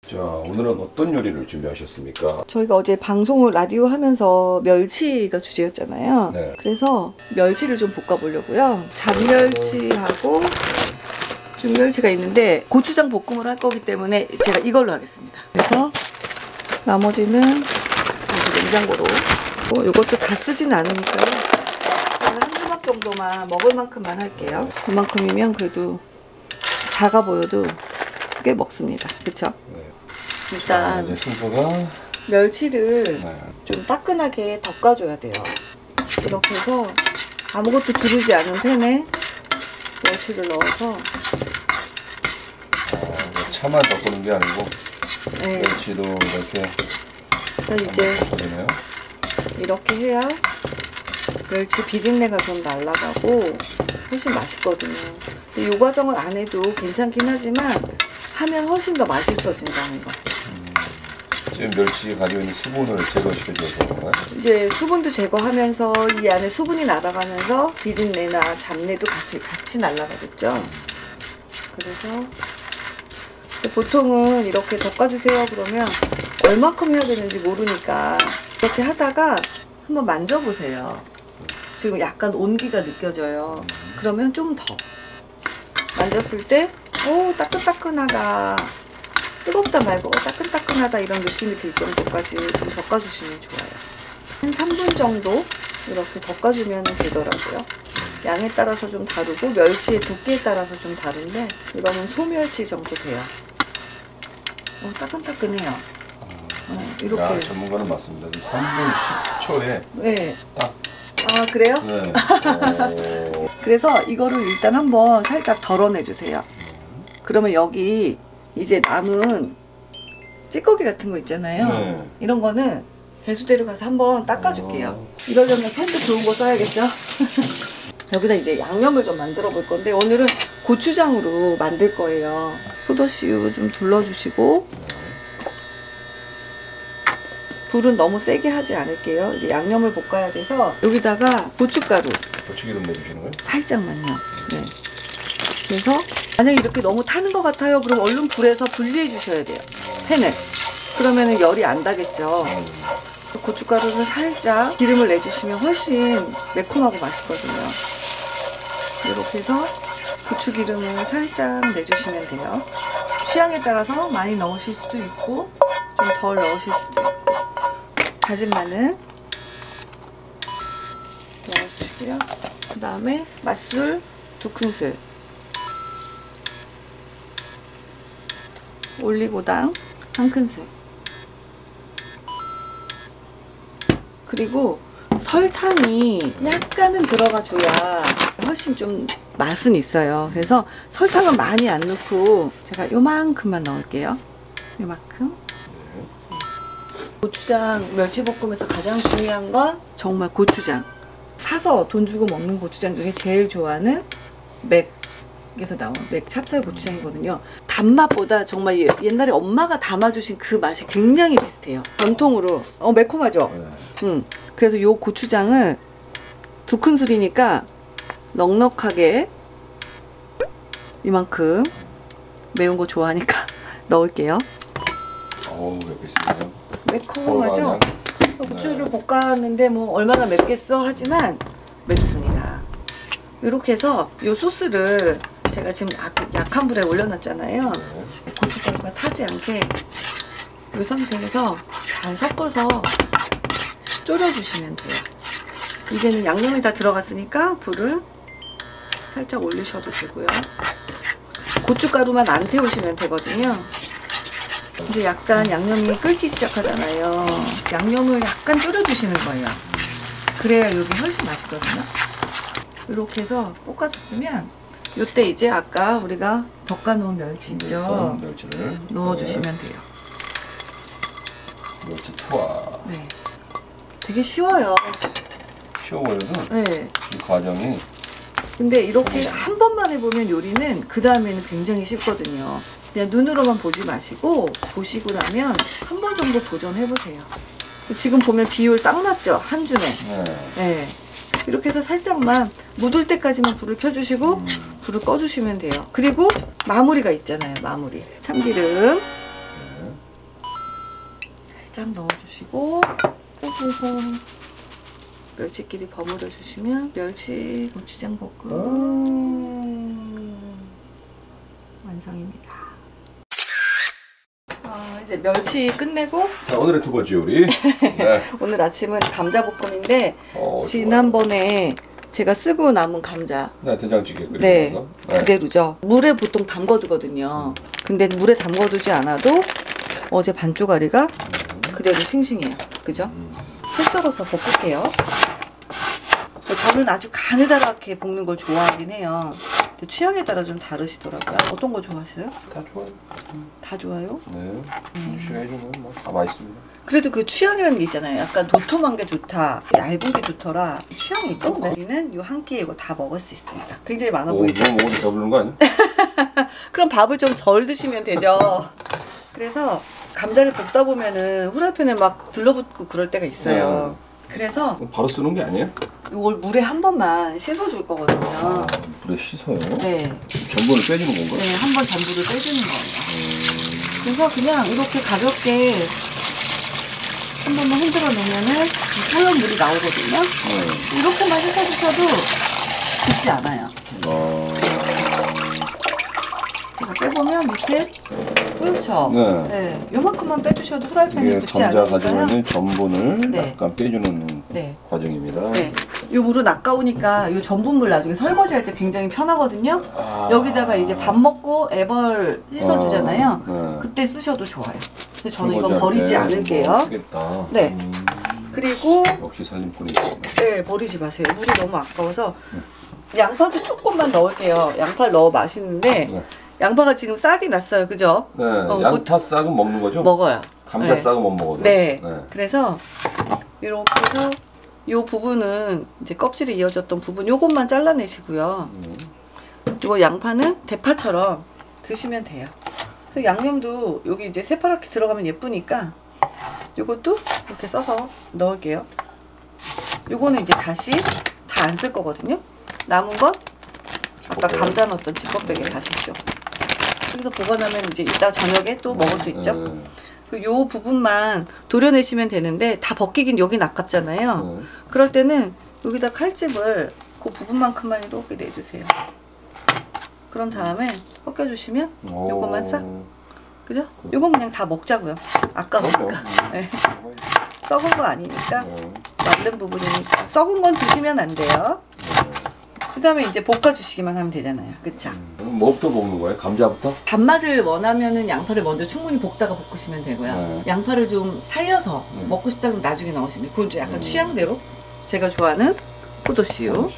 자, 오늘은 어떤 요리를 준비하셨습니까? 저희가 어제 방송을 라디오 하면서 멸치가 주제였잖아요. 네. 그래서 멸치를 좀 볶아보려고요. 잡멸치하고 중멸치가 있는데 고추장 볶음을 할 거기 때문에 제가 이걸로 하겠습니다. 그래서 나머지는 다시 냉장고로. 이것도 다 쓰진 않으니까요. 저는 한 조각 정도만 먹을 만큼만 할게요. 그만큼이면 그래도 작아 보여도 꽤 먹습니다. 그쵸? 네. 일단 자, 이제 순서가 멸치를 네. 좀 따끈하게 덮어줘야 돼요. 이렇게 해서 아무것도 두르지 않은 팬에 멸치를 넣어서 차만 덮는 게 아니고 네. 멸치도 이렇게 이제 덮어주네요. 이렇게 해야 멸치 비린내가 좀 날아가고 훨씬 맛있거든요. 근데 이 과정을 안 해도 괜찮긴 하지만 하면 훨씬 더 맛있어진다는 거. 지금 멸치 가지고 있는 수분을 제거시켜줘서 그런가요? 이제 수분도 제거하면서 이 안에 수분이 날아가면서 비린내나 잡내도 같이 날아가겠죠. 그래서 보통은 이렇게 덮어주세요 그러면 얼마큼 해야 되는지 모르니까 이렇게 하다가 한번 만져보세요. 지금 약간 온기가 느껴져요. 그러면 좀 더 만졌을 때 오 따끈따끈하다, 뜨겁다 말고 따끈따끈하다 이런 느낌이 들 정도까지 좀 덮어주시면 좋아요. 한 3분 정도 이렇게 덮어주면 되더라고요. 양에 따라서 좀 다르고 멸치의 두께에 따라서 좀 다른데 이거는 소멸치 정도 돼요. 따끈따끈해요. 이렇게. 야, 전문가는 맞습니다. 지금 3분 10초에 네. 딱. 아 그래요? 네. 그래서 이거를 일단 한번 살짝 덜어내주세요. 그러면 여기 이제 남은 찌꺼기 같은 거 있잖아요. 네. 이런 거는 배수대로 가서 한번 닦아줄게요. 이러려면 팬도 좋은 거 써야겠죠? 여기다 이제 양념을 좀 만들어 볼 건데 오늘은 고추장으로 만들 거예요. 포도씨유 좀 둘러주시고 불은 너무 세게 하지 않을게요. 이제 양념을 볶아야 돼서 여기다가 고춧가루 고추기름 내주시는 거예요? 살짝만요. 네. 그래서 만약에 이렇게 너무 타는 것 같아요. 그럼 얼른 불에서 분리해 주셔야 돼요. 팬을. 그러면은 열이 안 닿겠죠. 고춧가루를 살짝 기름을 내주시면 훨씬 매콤하고 맛있거든요. 이렇게 해서 고추기름을 살짝 내주시면 돼요. 취향에 따라서 많이 넣으실 수도 있고 좀 덜 넣으실 수도 있고. 다진 마늘 넣어주시고요. 그 다음에 맛술 2큰술, 올리고당 1큰술, 그리고 설탕이 약간은 들어가줘야 훨씬 좀 맛은 있어요. 그래서 설탕은 많이 안 넣고 제가 요만큼만 넣을게요. 요만큼. 고추장 멸치볶음에서 가장 중요한 건 정말 고추장. 사서 돈 주고 먹는 고추장 중에 제일 좋아하는 맥에서 나온 맥 찹쌀 고추장이거든요. 단맛보다 정말 옛날에 엄마가 담아주신 그 맛이 굉장히 비슷해요. 전통으로. 매콤하죠? 네. 그래서 요 고추장을 2큰술이니까 넉넉하게 이만큼 매운 거 좋아하니까 넣을게요. 어우, 맵겠어요. 매콤하죠? 고추를 볶았는데 뭐 얼마나 맵겠어 하지만 맵습니다. 이렇게 해서 이 소스를 제가 지금 약한 불에 올려놨잖아요. 고춧가루가 타지 않게 이 상태에서 잘 섞어서 졸여주시면 돼요. 이제는 양념이 다 들어갔으니까 불을 살짝 올리셔도 되고요. 고춧가루만 안 태우시면 되거든요. 이제 약간 양념이 끓기 시작하잖아요. 양념을 약간 졸여주시는 거예요. 그래야 여기 훨씬 맛있거든요. 이렇게 해서 볶아줬으면 이때 이제 아까 우리가 볶아놓은 멸치 있죠? 멸치를 넣어주시면 돼요. 멸치 투하. 네, 되게 쉬워요. 쉬워 보여도 네. 이 과정이. 근데 이렇게 한 번만 해보면 요리는 그 다음에는 굉장히 쉽거든요. 그냥 눈으로만 보지 마시고 보시고 나면 한 번 정도 도전해보세요. 지금 보면 비율 딱 맞죠? 한 줌에. 네. 네. 이렇게 해서 살짝만 묻을 때까지만 불을 켜주시고 불을 꺼주시면 돼요. 그리고 마무리가 있잖아요. 마무리. 참기름. 네. 살짝 넣어주시고 빼서 멸치끼리 버무려 주시면 멸치 고추장 볶음 완성입니다. 이제 멸치 끝내고 자, 오늘의 두 번째 요리. 네. 오늘 아침은 감자볶음인데 지난번에 제가 쓰고 남은 감자 네, 된장찌개 끓이고 네, 나서. 그대로죠. 물에 보통 담궈두거든요. 근데 물에 담궈두지 않아도 어제 반 쪼가리가 그대로 싱싱해요. 그죠? 채 썰어서 볶을게요. 저는 아주 가느다랗게 볶는 걸 좋아하긴 해요. 근데 취향에 따라 좀 다르시더라고요. 어떤 거 좋아하세요? 다 좋아요. 다 좋아요? 네. 씨가 해주면 뭐 다 맛있습니다. 그래도 그 취향이라는 게 있잖아요. 약간 도톰한 게 좋다, 얇은 게 좋더라. 취향이 있던데. 우리는 요 한 끼에 이거 다 먹을 수 있습니다. 굉장히 많아 보이죠? 뭐 먹어도 배부른 거 아니야? 그럼 밥을 좀 덜 드시면 되죠. 그래서 감자를 볶다 보면은 후라이팬에 막 들러붙고 그럴 때가 있어요. 그래서 바로 쓰는 게 아니에요? 이걸 물에 한 번만 씻어줄 거거든요. 물에 씻어요? 네. 전분을 빼주는 건가요? 네, 한 번 전부를 빼주는 거예요. 그래서 그냥 이렇게 가볍게 한 번만 흔들어 놓으면은 뽀얀 물이 나오거든요. 이렇게만 씻어주셔도 굳지 않아요. 제가 빼보면 밑에 뿌옇죠? 네. 요만큼만 빼주셔도 후라이팬이 굳지 않으니까요. 감자 가지고 있는 전분을 네. 약간 빼주는 과정입니다. 네. 요 물은 아까우니까 요 전분물 나중에 설거지 할 때 굉장히 편하거든요. 여기다가 이제 밥 먹고 애벌 씻어주잖아요. 그때 쓰셔도 좋아요. 근데 저는 이건 버리지 않을게요. 네. 그리고 역시 살림꾼이 있습니다. 네, 버리지 마세요. 물이 너무 아까워서 양파도 조금만 넣을게요. 양파 넣어 맛있는데 양파가 지금 싹이 났어요. 그죠? 네. 양파 싹은 먹는 거죠? 먹어요. 감자 네. 싹은 못 먹어요. 네. 그래서 이렇게 해서 요 부분은 이제 껍질이 이어졌던 부분 요것만 잘라내시고요. 이거 양파는 대파처럼 드시면 돼요. 그래서 양념도 여기 이제 새파랗게 들어가면 예쁘니까 요것도 이렇게 써서 넣을게요. 요거는 이제 다시 다 안 쓸 거거든요. 남은 건 아까 감자 넣었던 지퍼백에 다시 쇼. 여기서 보관하면 이제 이따 저녁에 또 먹을 수 있죠. 요 부분만 도려내시면 되는데 다 벗기긴 여긴 아깝잖아요. 그럴 때는 여기다 칼집을 그 부분만큼만 이렇게 내주세요. 그런 다음에 벗겨주시면 요것만 싹, 그죠? 요건 그냥 다 먹자고요. 아까우니까. 네. 썩은 거 아니니까, 마른 부분이니까. 썩은 건 드시면 안 돼요. 그 다음에 이제 볶아주시기만 하면 되잖아요. 그쵸? 뭐부터 볶는 거예요? 감자부터? 단맛을 원하면은 양파를 먼저 충분히 볶다가 볶으시면 되고요. 양파를 좀 살려서 먹고 싶다 그러면 나중에 넣으시면 그건 좀 약간 취향대로. 제가 좋아하는 포도씨유.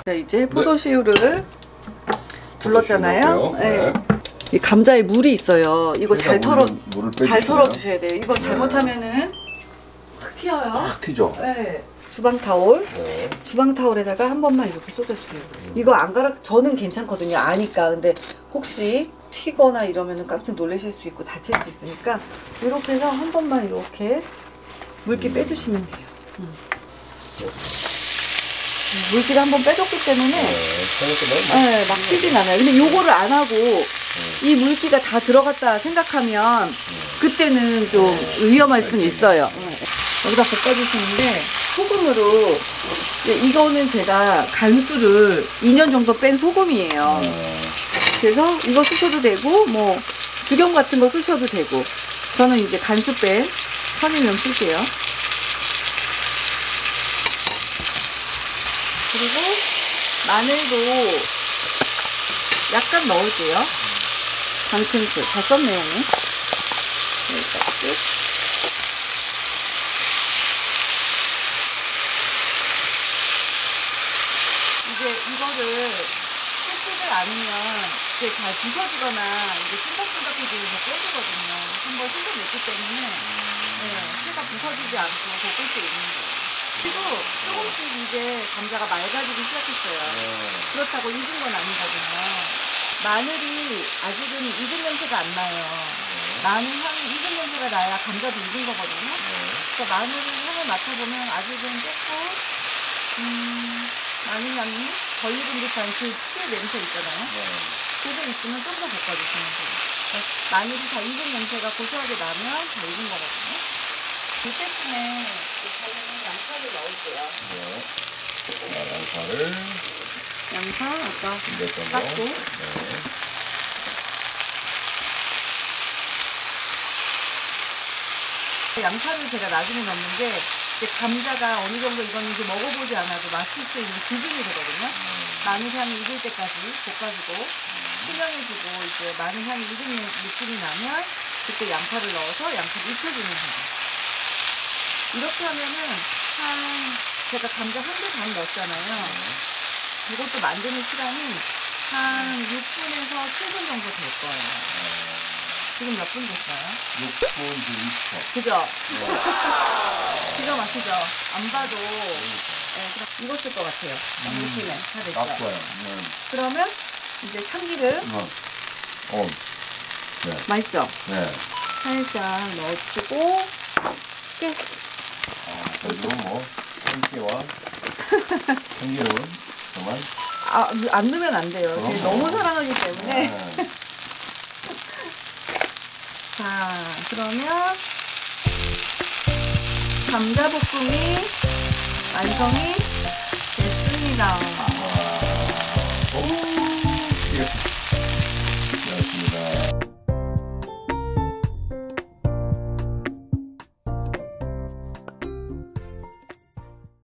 자, 이제 포도씨유를 둘렀잖아요. 네. 이 감자에 물이 있어요. 이거 잘 털어주셔야 돼요. 이거 잘못하면은 흙 튀어요. 흙 튀죠? 네. 주방타올. 주방타올에다가 한 번만 이렇게 쏟아주세요. 이거 안 갈아, 저는 괜찮거든요. 아니까. 근데 혹시 튀거나 이러면은 깜짝 놀라실 수 있고 다칠 수 있으니까 이렇게 해서 한 번만 이렇게 물기 빼주시면 돼요. 물기를 한번 빼줬기 때문에 막 튀진 않아요. 근데 요거를 안 하고 이 물기가 다 들어갔다 생각하면 그때는 좀 위험할 수는 있어요. 여기다 볶아주시는데 소금으로, 이거는 제가 간수를 2년 정도 뺀 소금이에요. 그래서 이거 쓰셔도 되고 뭐 죽염 같은 거 쓰셔도 되고, 저는 이제 간수 뺀 선임용 쓸게요. 그리고 마늘도 약간 넣을게요. 반 큰술. 다 썼네요. 여기까지. 이제 이거를 씻지를 않으면 이게 잘 부서지거나 이게 찐덕찐덕해지면서 깨지거든요. 한번 씻어냈기 때문에 채가 부서지지 않고 볶을 수 있는 거예요. 그리고 조금씩 이제 감자가 맑아지기 시작했어요. 그렇다고 익은 건 아니거든요. 마늘이 아직은 익은 냄새가 안 나요. 마늘 향이 익은 냄새가 나야 감자도 익은 거거든요. 그러니까 마늘 향을 맡아보면 아직은 조금 마늘 향이 덜 익은 듯한 그 특유의 냄새 있잖아요. 그게 있으면 좀 더 볶아주시면 돼요. 마늘이 다 익은 냄새가 고소하게 나면 다 익은 거거든요. 이때쯤에 저는 양파를 넣을게요. 네. 자, 양파를 양파 아까 준비했던 거. 깎고. 네. 양파를 제가 나중에 넣는 게 이제 감자가 어느 정도 익었는지 먹어보지 않아도 맞출 수 있는 기준이 되거든요. 마늘 향이 익을 때까지 볶아주고 투명해지고 이제 마늘 향이 익은 느낌이 나면 그때 양파를 넣어서 양파를 익혀주는 거예요. 이렇게 하면은 제가 감자 1개 반 넣었잖아요. 이것도 만드는 시간이 한 6분에서 7분 정도 될 거예요. 지금 몇 분 됐어요? 6분 20초. 그죠? 기가 막히죠? 안 봐도 네, 그럼 익었을 것 같아요. 느낌에 다 됐죠? 딱 좋아요. 그러면 이제 참기름 네. 맛있죠? 네. 살짝 넣어주고 깨. 그리고 뭐 참깨와 참기름은 정말 안 넣으면 안 돼요. 제가 너무 사랑하기 때문에. 네. 자, 그러면 감자볶음이 완성이 됐습니다. 오.